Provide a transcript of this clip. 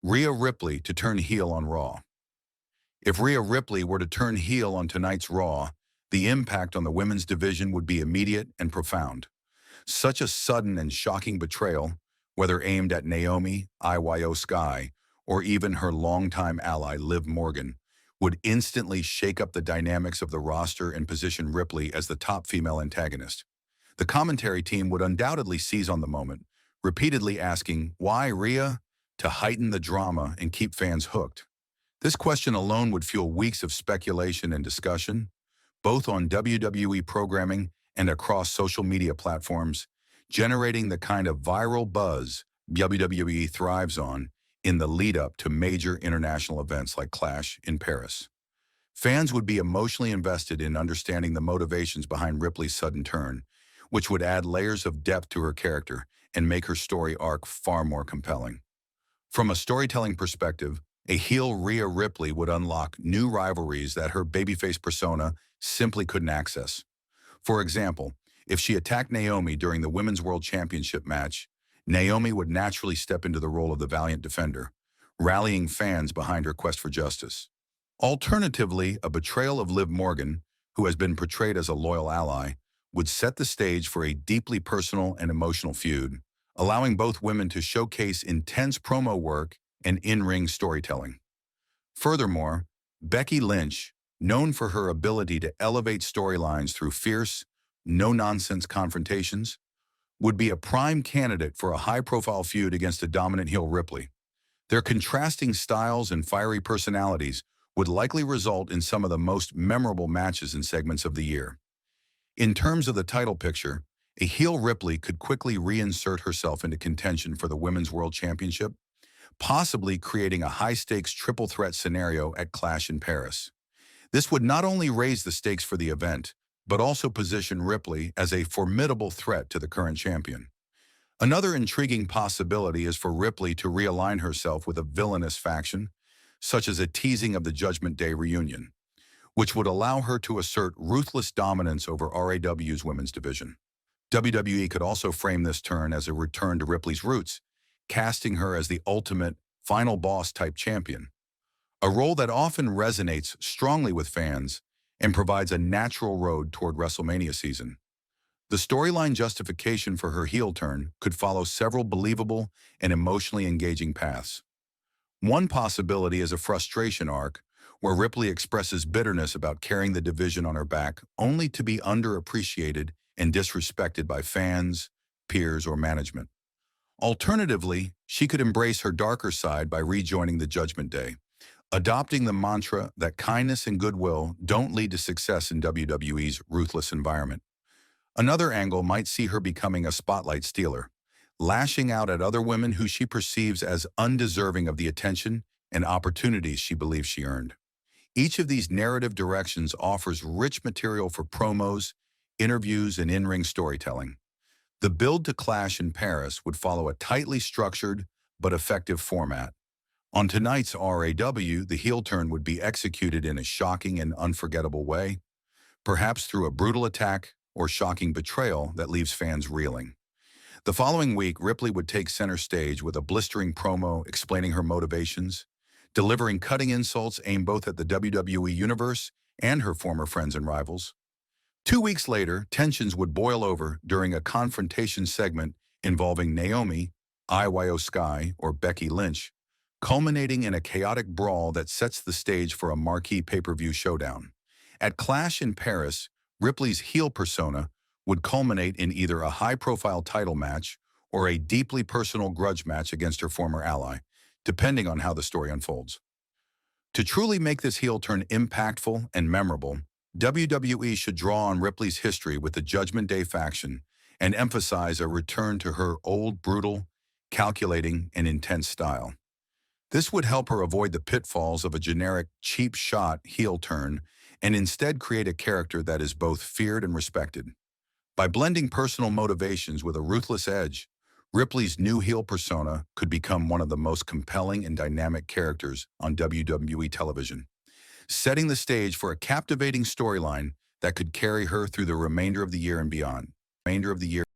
Rhea Ripley to turn heel on Raw. If Rhea Ripley were to turn heel on tonight's Raw, the impact on the women's division would be immediate and profound. Such a sudden and shocking betrayal, whether aimed at Naomi, IYO SKY, or even her longtime ally Liv Morgan, would instantly shake up the dynamics of the roster and position Ripley as the top female antagonist. The commentary team would undoubtedly seize on the moment, repeatedly asking, "Why Rhea?" to heighten the drama and keep fans hooked. This question alone would fuel weeks of speculation and discussion, both on WWE programming and across social media platforms, generating the kind of viral buzz WWE thrives on in the lead-up to major international events like Clash in Paris. Fans would be emotionally invested in understanding the motivations behind Ripley's sudden turn, which would add layers of depth to her character and make her story arc far more compelling. From a storytelling perspective, a heel Rhea Ripley would unlock new rivalries that her babyface persona simply couldn't access. For example, if she attacked Naomi during the Women's World Championship match, Naomi would naturally step into the role of the valiant defender, rallying fans behind her quest for justice. Alternatively, a betrayal of Liv Morgan, who has been portrayed as a loyal ally, would set the stage for a deeply personal and emotional feud, allowing both women to showcase intense promo work and in-ring storytelling. Furthermore, Becky Lynch, known for her ability to elevate storylines through fierce, no-nonsense confrontations, would be a prime candidate for a high-profile feud against a dominant heel Ripley. Their contrasting styles and fiery personalities would likely result in some of the most memorable matches and segments of the year. In terms of the title picture, a heel Ripley could quickly reinsert herself into contention for the Women's World Championship, possibly creating a high-stakes triple threat scenario at Clash in Paris. This would not only raise the stakes for the event, but also position Ripley as a formidable threat to the current champion. Another intriguing possibility is for Ripley to realign herself with a villainous faction, such as a teasing of the Judgment Day reunion, which would allow her to assert ruthless dominance over RAW's women's division. WWE could also frame this turn as a return to Ripley's roots, casting her as the ultimate final boss type champion, a role that often resonates strongly with fans and provides a natural road toward WrestleMania season. The storyline justification for her heel turn could follow several believable and emotionally engaging paths. One possibility is a frustration arc, where Ripley expresses bitterness about carrying the division on her back only to be underappreciated and disrespected by fans, peers, or management. Alternatively, she could embrace her darker side by rejoining the Judgment Day, adopting the mantra that kindness and goodwill don't lead to success in WWE's ruthless environment. Another angle might see her becoming a spotlight stealer, lashing out at other women who she perceives as undeserving of the attention and opportunities she believes she earned. Each of these narrative directions offers rich material for promos, interviews, and in-ring storytelling. The build to Clash in Paris would follow a tightly structured but effective format. On tonight's RAW, the heel turn would be executed in a shocking and unforgettable way, perhaps through a brutal attack or shocking betrayal that leaves fans reeling. The following week, Ripley would take center stage with a blistering promo explaining her motivations, delivering cutting insults aimed both at the WWE Universe and her former friends and rivals. 2 weeks later, tensions would boil over during a confrontation segment involving Naomi, IYO SKY, or Becky Lynch, culminating in a chaotic brawl that sets the stage for a marquee pay-per-view showdown. At Clash in Paris, Ripley's heel persona would culminate in either a high-profile title match or a deeply personal grudge match against her former ally, depending on how the story unfolds. To truly make this heel turn impactful and memorable, WWE should draw on Ripley's history with the Judgment Day faction and emphasize a return to her old, brutal, calculating, and intense style. This would help her avoid the pitfalls of a generic, cheap shot heel turn and instead create a character that is both feared and respected. By blending personal motivations with a ruthless edge, Ripley's new heel persona could become one of the most compelling and dynamic characters on WWE television, setting the stage for a captivating storyline that could carry her through the remainder of the year and beyond.